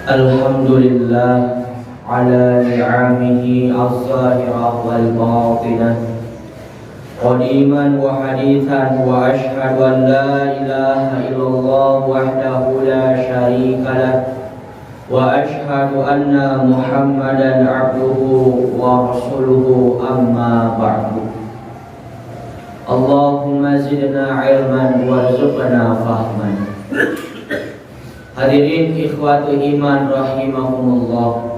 Alhamdulillah ala ni'amihi az-zahirah wal batinah qadiman wa hadithan wa ashhadu an la ilaha illallah wahdahu la syarika lah wa ashhadu anna Muhammadan abduhu wa rasuluhu amma ba'du. Allahumma zidna ilman warzuqna fahman. Hadirin ikhwatu iman rahimahumullah,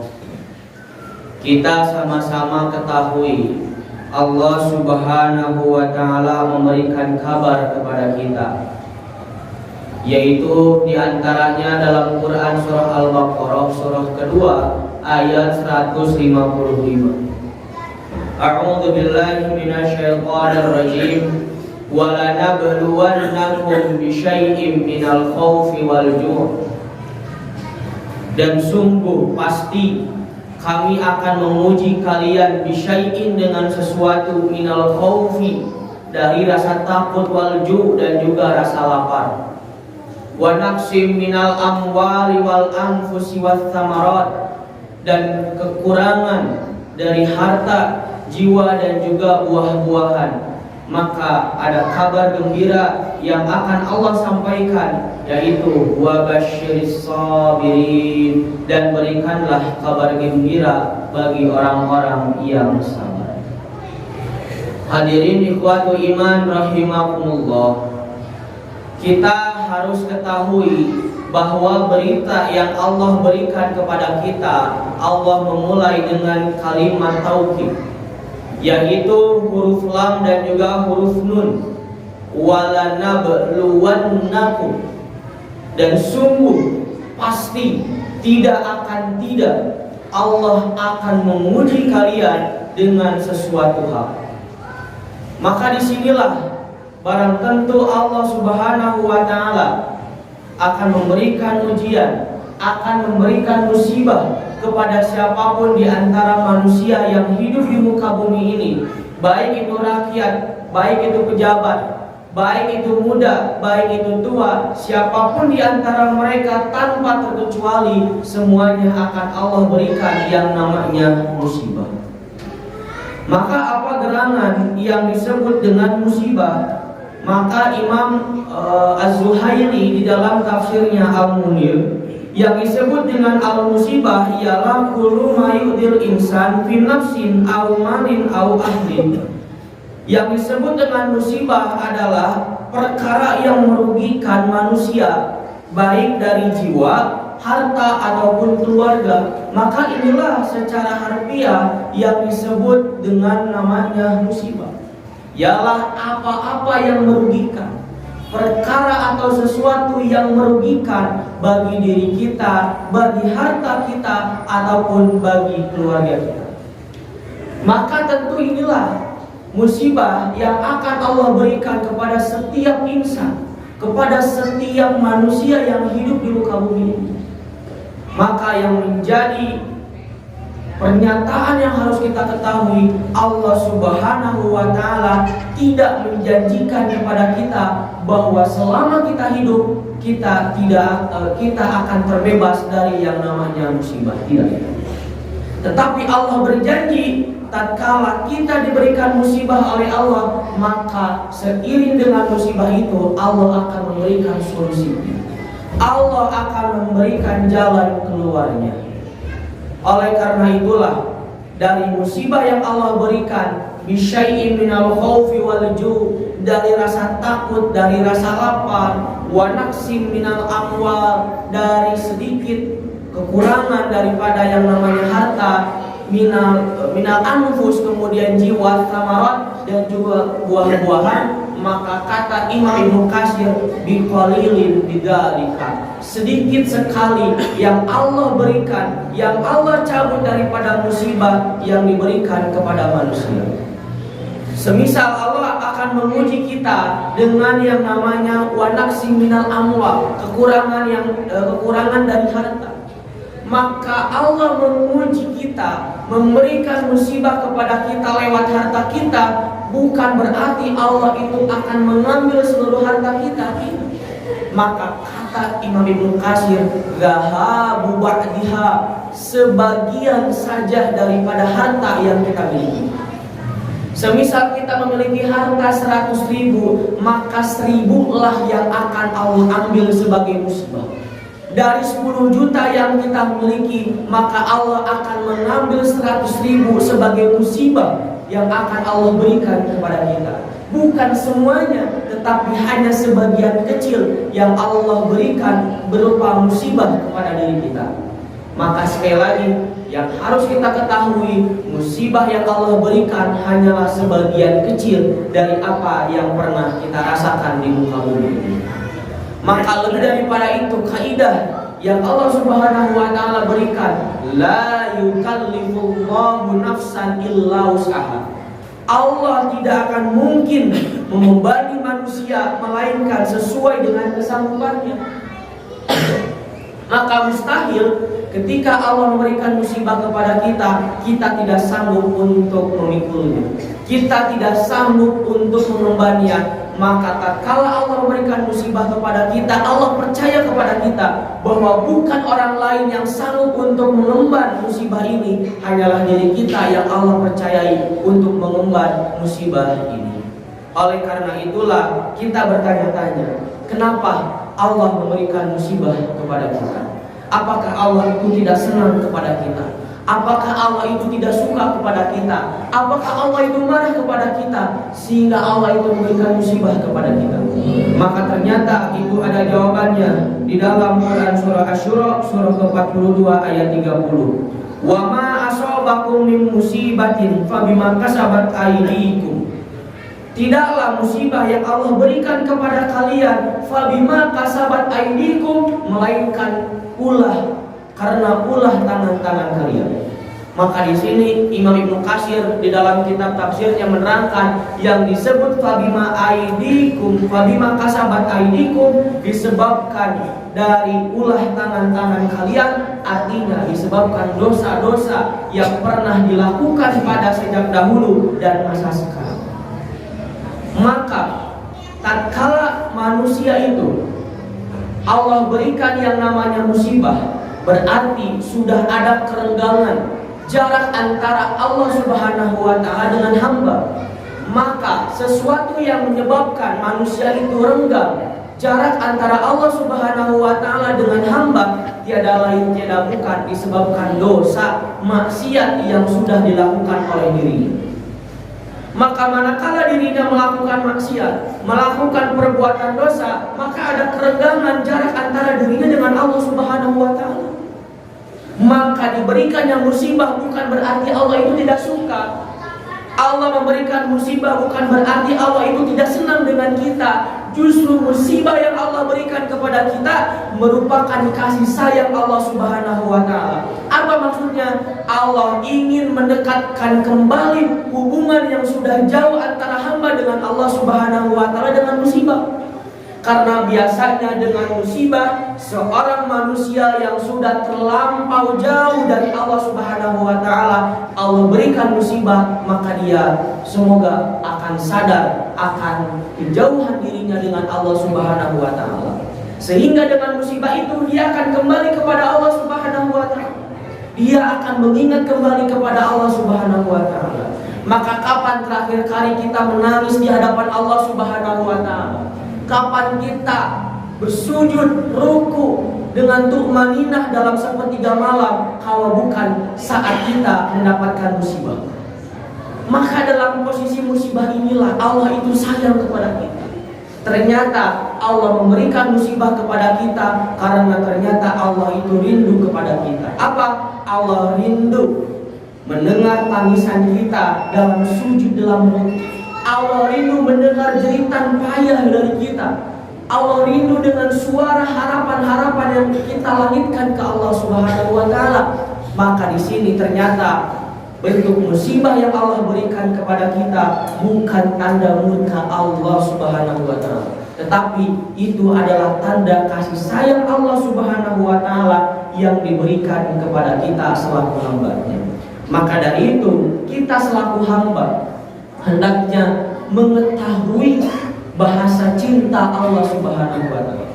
kita sama-sama ketahui Allah subhanahu wa ta'ala memberikan kabar kepada kita, yaitu diantaranya dalam Quran surah Al-Baqarah surah kedua ayat 155. A'udzu billahi minasyaitonir rajim. وَلَنَبْلُوَنَّكُمْ بِشَيْءٍ مِنَ الْخَوْفِ وَالْجُوعِ. Dan sungguh pasti kami akan menguji kalian bisyai'in dengan sesuatu minal khaufi, dari rasa takut, wal ju' dan juga rasa lapar, wa naqsim minal amwali wal anfusi wath thamarat, dan kekurangan dari harta, jiwa dan juga buah-buahan. Maka ada kabar gembira yang akan Allah sampaikan, yaitu wa basyiris sabirin, dan berikanlah kabar gembira bagi orang-orang yang sabar. Hadirin ikhwatu iman rahimakumullah, kita harus ketahui bahwa berita yang Allah berikan kepada kita, Allah memulai dengan kalimat tauhid, yaitu huruf lam dan juga huruf nun. Walanabluwannakum, dan sungguh pasti tidak Allah akan menguji kalian dengan sesuatu hal. Maka disinilah barang tentu Allah subhanahu wa ta'ala akan memberikan ujian, akan memberikan musibah kepada siapapun di antara manusia yang hidup di muka bumi ini, baik itu rakyat, baik itu pejabat, baik itu muda, baik itu tua, siapapun di antara mereka tanpa terkecuali, semuanya akan Allah berikan yang namanya musibah. Maka apa gerangan yang disebut dengan musibah? Maka Imam Az-Zuhaili di dalam tafsirnya Al-Munir, yang disebut dengan al-musibah ialah kullu ma yu'dil insan fi nafsin aw malin aw ahlin. Yang disebut dengan musibah adalah perkara yang merugikan manusia, baik dari jiwa, harta ataupun keluarga. Maka inilah secara harfiah yang disebut dengan namanya musibah, ialah apa-apa yang merugikan, perkara atau sesuatu yang merugikan bagi diri kita, bagi harta kita, ataupun bagi keluarga kita. Maka tentu inilah musibah yang akan Allah berikan kepada setiap insan, kepada setiap manusia yang hidup di muka bumi ini. Maka yang menjadi pernyataan yang harus kita ketahui, Allah subhanahu wa ta'ala tidak menjanjikan kepada kita bahwa selama kita hidup kita akan terbebas dari yang namanya musibah. Tidak. Tetapi Allah berjanji, tatkala kita diberikan musibah oleh Allah, maka seiring dengan musibah itu Allah akan memberikan solusi. Allah akan memberikan jalan keluarnya. Oleh karena itulah, dari musibah yang Allah berikan, bisyai'in minal khaufi wal ju', dari rasa takut, dari rasa lapar, wa naqsim minal amwal, dari sedikit kekurangan daripada yang namanya harta, minal anfus, kemudian jiwa, thamarat, dan juga buah-buahan. Maka kata Imam Ibnu Katsir, biqalilin bidzalika, sedikit sekali yang Allah berikan, yang Allah cabut daripada musibah yang diberikan kepada manusia. Semisal Allah akan menguji kita dengan yang namanya wa naqsim minal amwal, kekurangan dari harta. Maka Allah menguji kita, memberikan musibah kepada kita lewat harta kita, bukan berarti Allah itu akan mengambil seluruh harta kita. Maka kata Imam Ibnu Katsir, "Zahabu ba'diha", sebagian saja daripada harta yang kita miliki. Semisal kita memiliki harta 100.000, maka 1.000 lah yang akan Allah ambil sebagai musibah. Dari 10 juta yang kita miliki, maka Allah akan mengambil 100.000 sebagai musibah yang akan Allah berikan kepada kita. Bukan semuanya, tetapi hanya sebagian kecil yang Allah berikan berupa musibah kepada diri kita. Maka sekali lagi, yang harus kita ketahui, musibah yang Allah berikan hanyalah sebagian kecil dari apa yang pernah kita rasakan di muka bumi ini. Maka lebih daripada itu, kaidah yang Allah Subhanahu wa taala berikan, la yukallifullahu nafsan illa wus'aha. Allah tidak akan mungkin membebani manusia melainkan sesuai dengan kesanggupannya. Maka mustahil ketika Allah memberikan musibah kepada kita, kita tidak sanggup untuk memikulnya, kita tidak sanggup untuk mengembalinya. Maka tatkala Allah memberikan musibah kepada kita, Allah percaya kepada kita bahwa bukan orang lain yang sanggup untuk mengemban musibah ini, hanyalah diri kita yang Allah percayai untuk mengemban musibah ini. Oleh karena itulah kita bertanya-tanya, kenapa Allah memberikan musibah kepada kita? Apakah Allah itu tidak senang kepada kita? Apakah Allah itu tidak suka kepada kita? Apakah Allah itu marah kepada kita sehingga Allah itu memberikan musibah kepada kita? Maka ternyata itu ada jawabannya di dalam Quran surah Asy-Syura surah ke-42 ayat 30. Wa ma asabakum min musibatin fabima kasabat aydikum. Tidaklah musibah yang Allah berikan kepada kalian fabima kasabat aydikum, melainkan karena ulah tangan-tangan kalian. Maka di sini Imam Ibnu Katsir di dalam kitab tafsirnya menerangkan yang disebut fabima aidikum, fabima kasabat aidikum, disebabkan dari ulah tangan-tangan kalian, artinya disebabkan dosa-dosa yang pernah dilakukan pada sejak dahulu dan masa sekarang. Maka tatkala manusia itu Allah berikan yang namanya musibah, berarti sudah ada kerenggangan jarak antara Allah Subhanahu wa taala dengan hamba. Maka sesuatu yang menyebabkan manusia itu renggang jarak antara Allah Subhanahu wa taala dengan hamba, tiada lain tiada bukan disebabkan dosa maksiat yang sudah dilakukan oleh dirinya. Maka manakala dirinya melakukan maksiat, melakukan perbuatan dosa, maka ada kerenggangan jarak antara dirinya dengan Allah Subhanahu wa taala. Maka diberikannya musibah bukan berarti Allah itu tidak suka. Allah memberikan musibah bukan berarti Allah itu tidak senang dengan kita. Justru musibah yang Allah berikan kepada kita merupakan kasih sayang Allah Subhanahu wa taala. Apa maksudnya? Allah ingin mendekatkan kembali hubungan yang sudah jauh antara hamba dengan Allah Subhanahu wa taala dengan musibah. Karena biasanya dengan musibah, seorang manusia yang sudah terlampau jauh dari Allah Subhanahu wa taala, Allah berikan musibah, maka dia semoga akan sadar akan kejauhan dirinya dengan Allah Subhanahu wa taala. Sehingga dengan musibah itu dia akan kembali kepada Allah Subhanahu wa taala. Dia akan mengingat kembali kepada Allah Subhanahu wa taala. Maka kapan terakhir kali kita menangis di hadapan Allah Subhanahu wa taala? Kapan kita bersujud ruku dengan tumaninah dalam sepertiga malam, kalau bukan saat kita mendapatkan musibah? Maka dalam posisi musibah inilah Allah itu sayang kepada kita. Ternyata Allah memberikan musibah kepada kita karena ternyata Allah itu rindu kepada kita. Apa? Allah rindu mendengar tangisan kita dalam sujud dalam ruku. Allah rindu mendengar jeritan payah dari kita. Allah rindu dengan suara harapan-harapan yang kita langitkan ke Allah Subhanahu wa taala. Maka di sini ternyata bentuk musibah yang Allah berikan kepada kita bukan tanda murka Allah Subhanahu wa taala, tetapi itu adalah tanda kasih sayang Allah Subhanahu wa taala yang diberikan kepada kita selaku hamba-Nya. Maka dari itu kita selaku hamba hendaknya mengetahui bahasa cinta Allah Subhanahu wa taala.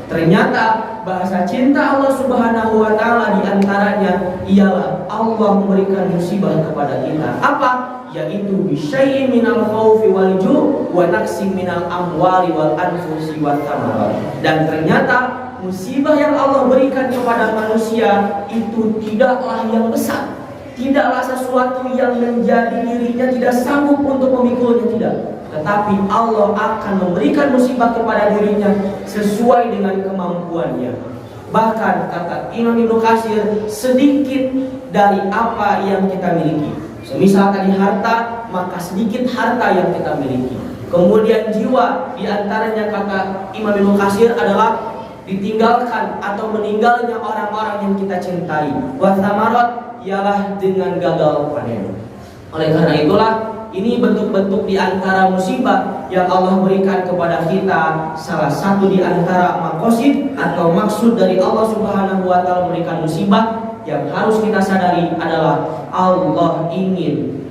Ternyata bahasa cinta Allah Subhanahu wa taala diantaranya ialah Allah memberikan musibah kepada kita. Apa? Yaitu bisyai'in minal khaufi wal ju' wa naqsin minal amwali wal anfusi wat thamarat. Dan ternyata musibah yang Allah berikan kepada manusia itu tidaklah yang besar, tidaklah sesuatu yang menjadi dirinya tidak sanggup untuk memikulnya, tidak. Tetapi Allah akan memberikan musibah kepada dirinya sesuai dengan kemampuannya. Bahkan kata Imam Ibnu Katsir, sedikit dari apa yang kita miliki. Semisal tadi harta, maka sedikit harta yang kita miliki. Kemudian jiwa, diantaranya kata Imam Ibnu Katsir adalah ditinggalkan atau meninggalnya orang-orang yang kita cintai. Wa thamarat ialah dengan gagal panen. Oleh karena itulah, ini bentuk-bentuk di antara musibah yang Allah berikan kepada kita. Salah satu di antara maqasid atau maksud dari Allah Subhanahu wa taala memberikan musibah yang harus kita sadari adalah Allah ingin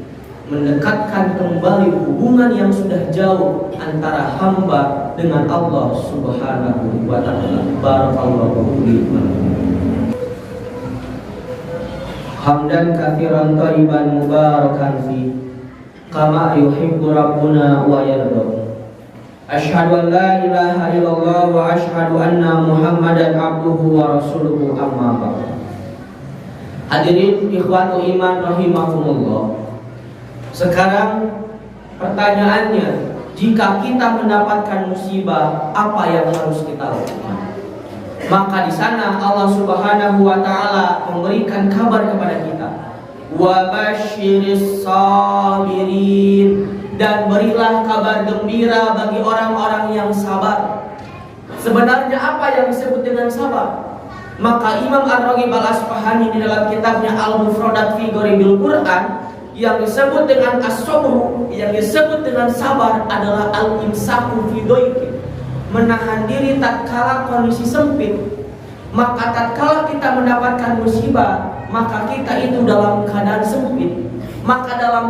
mendekatkan kembali hubungan yang sudah jauh antara hamba dengan Allah Subhanahu wa taala. Barakallahu fiikum. Hamdan katsiran thayyiban mubarakan fi kama yuhibbu rabbuna wa yarda. Asyhadu an la ilaha illallah wa asyhadu anna Muhammadan abduhu wa rasuluhu, amma ba'du. Hadirin ikhwatul iman rahimakumullah. Sekarang pertanyaannya, jika kita mendapatkan musibah, apa yang harus kita lakukan? Maka di sana Allah Subhanahu wa taala memberikan kabar kepada kita, wa basyiris sabirin, dan berilah kabar gembira bagi orang-orang yang sabar. Sebenarnya apa yang disebut dengan sabar? Maka Imam Ar-Raghib Al-Asfahani di dalam kitabnya Al-Mufradat fi Gharibil Quran, yang disebut dengan as-sabru, yang disebut dengan sabar adalah al-imsaku fi dhaiqin, menahan diri tatkala kondisi sempit. Maka tatkala kita mendapatkan musibah, maka kita itu dalam keadaan sempit. Maka dalam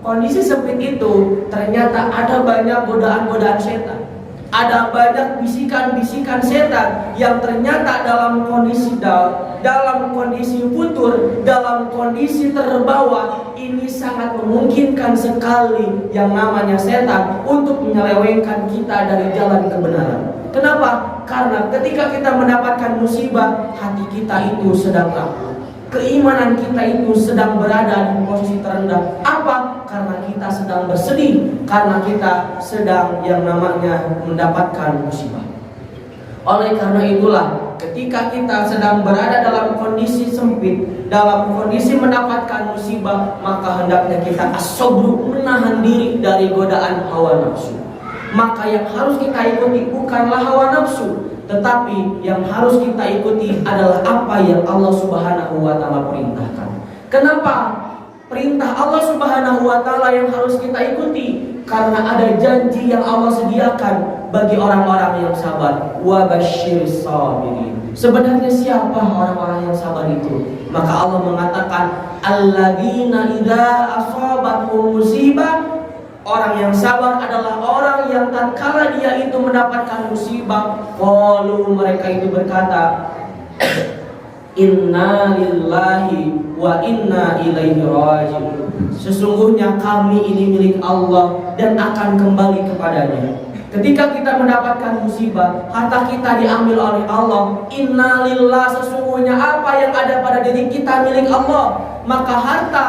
kondisi sempit itu ternyata ada banyak godaan-godaan setan. Ada banyak bisikan-bisikan setan yang ternyata dalam kondisi down, dalam kondisi futur, dalam kondisi terbawa, ini sangat memungkinkan sekali yang namanya setan untuk menyelewengkan kita dari jalan kebenaran. Kenapa? Karena ketika kita mendapatkan musibah, hati kita itu sedang rapuh, keimanan kita itu sedang berada di posisi terendah. Apa? Karena kita sedang bersedih, karena kita sedang yang namanya mendapatkan musibah. Oleh karena itulah, ketika kita sedang berada dalam kondisi sempit, dalam kondisi mendapatkan musibah, maka hendaknya kita as-sabru, menahan diri dari godaan hawa nafsu. Maka yang harus kita ikuti bukanlah hawa nafsu, tetapi yang harus kita ikuti adalah apa yang Allah Subhanahu wa taala perintahkan. Kenapa perintah Allah Subhanahu wa taala yang harus kita ikuti? Karena ada janji yang Allah sediakan bagi orang-orang yang sabar. Wa basyiris sabirin. Sebenarnya siapa orang-orang yang sabar itu? Maka Allah mengatakan, alladzina idza asabatuhum musibah. Orang yang sabar adalah orang yang tatkala dia itu mendapatkan musibah, qalu, mereka itu berkata, inna lillahi wa inna ilaihi raji'un. Sesungguhnya kami ini milik Allah dan akan kembali kepadanya. Ketika kita mendapatkan musibah, harta kita diambil oleh Allah. Inna lillah, sesungguhnya apa yang ada pada diri kita milik Allah. Maka harta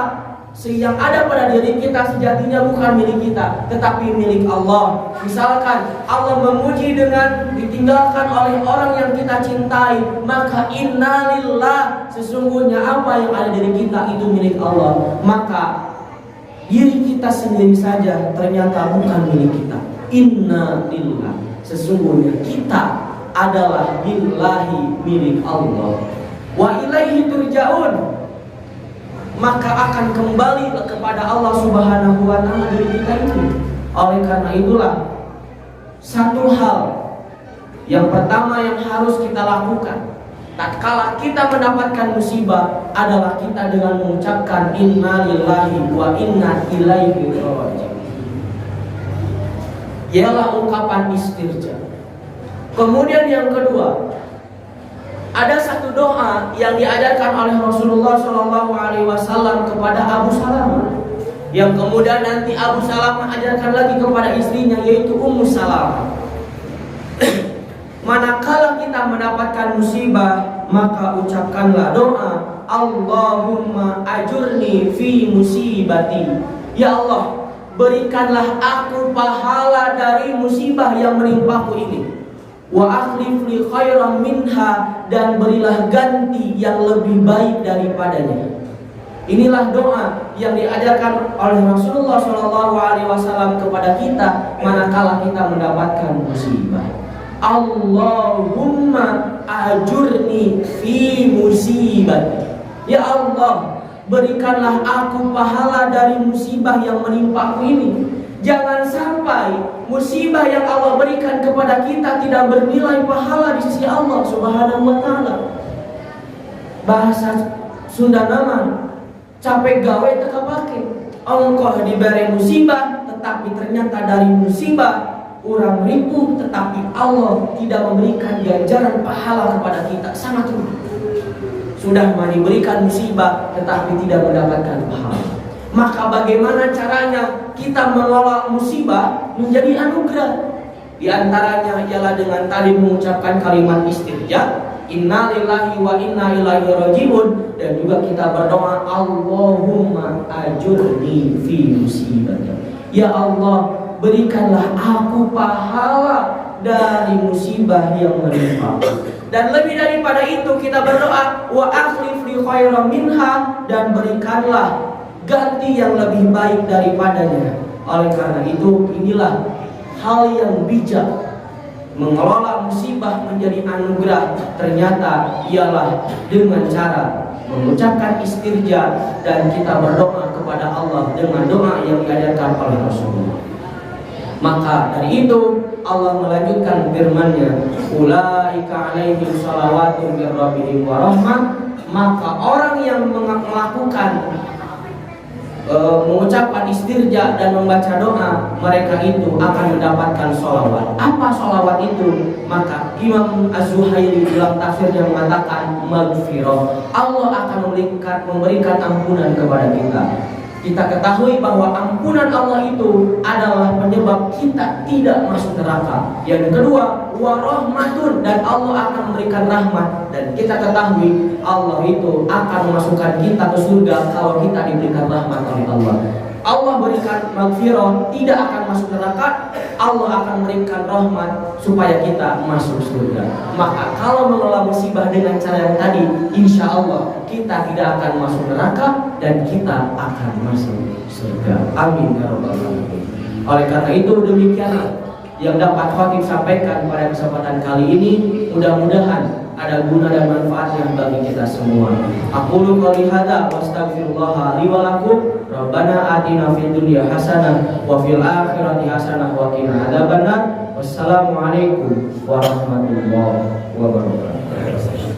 yang ada pada diri kita sejatinya bukan milik kita, tetapi milik Allah. Misalkan Allah memuji dengan ditinggalkan oleh orang yang kita cintai, maka innalillah, sesungguhnya apa yang ada di diri kita itu milik Allah. Maka diri kita sendiri saja ternyata bukan milik kita. Innalillah, sesungguhnya kita adalah lillahi, milik Allah. Wa ilaihi turja'un, maka akan kembali kepada Allah Subhanahu wa taala diri kita itu. Oleh karena itulah, satu hal yang pertama yang harus kita lakukan tatkala kita mendapatkan musibah adalah kita dengan mengucapkan inna lillahi wa inna ilaihi raji'un. Ialah ungkapan istirja. Kemudian yang kedua, ada satu doa yang diajarkan oleh Rasulullah SAW kepada Abu Salamah, yang kemudian nanti Abu Salamah ajarkan lagi kepada istrinya, yaitu Ummu Salamah. Manakala kita mendapatkan musibah, maka ucapkanlah doa, Allahumma ajurni fi musibati. Ya Allah, berikanlah aku pahala dari musibah yang menimpaku ini. Wa akhlif li khairan minha, dan berilah ganti yang lebih baik daripadanya. Inilah doa yang diajarkan oleh Rasulullah SAW kepada kita manakala kita mendapatkan musibah. Allahumma ajurni fi musibati. Ya Allah, berikanlah aku pahala dari musibah yang menimpaku ini. Jangan sampai musibah yang Allah berikan kepada kita tidak bernilai pahala di sisi Allah Subhanahu wa taala. Bahasa Sunda nama capek gawe teka pake. Engkau diberi musibah, tetapi ternyata dari musibah orang ribu, tetapi Allah tidak memberikan ganjaran pahala kepada kita. Sangat rugi. Sudah diberikan musibah tetapi tidak mendapatkan pahala. Maka bagaimana caranya kita mengelola musibah menjadi anugerah? Di antaranya ialah dengan tadi mengucapkan kalimat istirja, inna lillahi wa inna ilaihi rajiun, dan juga kita berdoa, Allahumma ajurni fi musibati. Ya Allah, berikanlah aku pahala dari musibah yang menimpa. Dan lebih daripada itu kita berdoa, wa akhlif li khairan minha, dan berikanlah ganti yang lebih baik daripadanya. Oleh karena itu, inilah hal yang bijak. Mengelola musibah menjadi anugerah ternyata ialah dengan cara mengucapkan istirja dan kita berdoa kepada Allah dengan doa yang diajarkan oleh Rasulullah. Maka dari itu Allah melanjutkan firman-Nya, ulaika alaihim salawatun mir rabbihim wa rahmah. Maka orang yang melakukan mengucapkan istirja dan membaca doa, mereka itu akan mendapatkan sholawat. Apa sholawat itu? Maka Imam Az-Zuhaili dalam tafsirnya mengatakan maghfirah. Allah akan memberikan ampunan kepada kita. Kita ketahui bahwa ampunan Allah itu adalah penyebab kita tidak masuk neraka. Yang kedua, warahmatun, dan Allah akan memberikan rahmat. Dan kita ketahui Allah itu akan memasukkan kita ke surga kalau kita diberikan rahmat oleh Allah. Allah berikan maghfirah, tidak akan masuk neraka. Allah akan memberikan rahmat supaya kita masuk surga. Maka kalau mengelola musibah dengan cara yang tadi, insya Allah kita tidak akan masuk neraka dan kita akan masuk surga. Amin ya rabbal alamin. Oleh karena itu demikianlah yang dapat Khatib sampaikan pada kesempatan kali ini. Mudah-mudahan ada guna dan manfaatnya bagi kita semua. Aqulu qouli hadza wa astaghfirullah li wa lakum. Rabbana atina fid dunya hasanah wa fil akhirati hasanah wa qina adzabannar. Wassalamualaikum warahmatullahi wabarakatuh.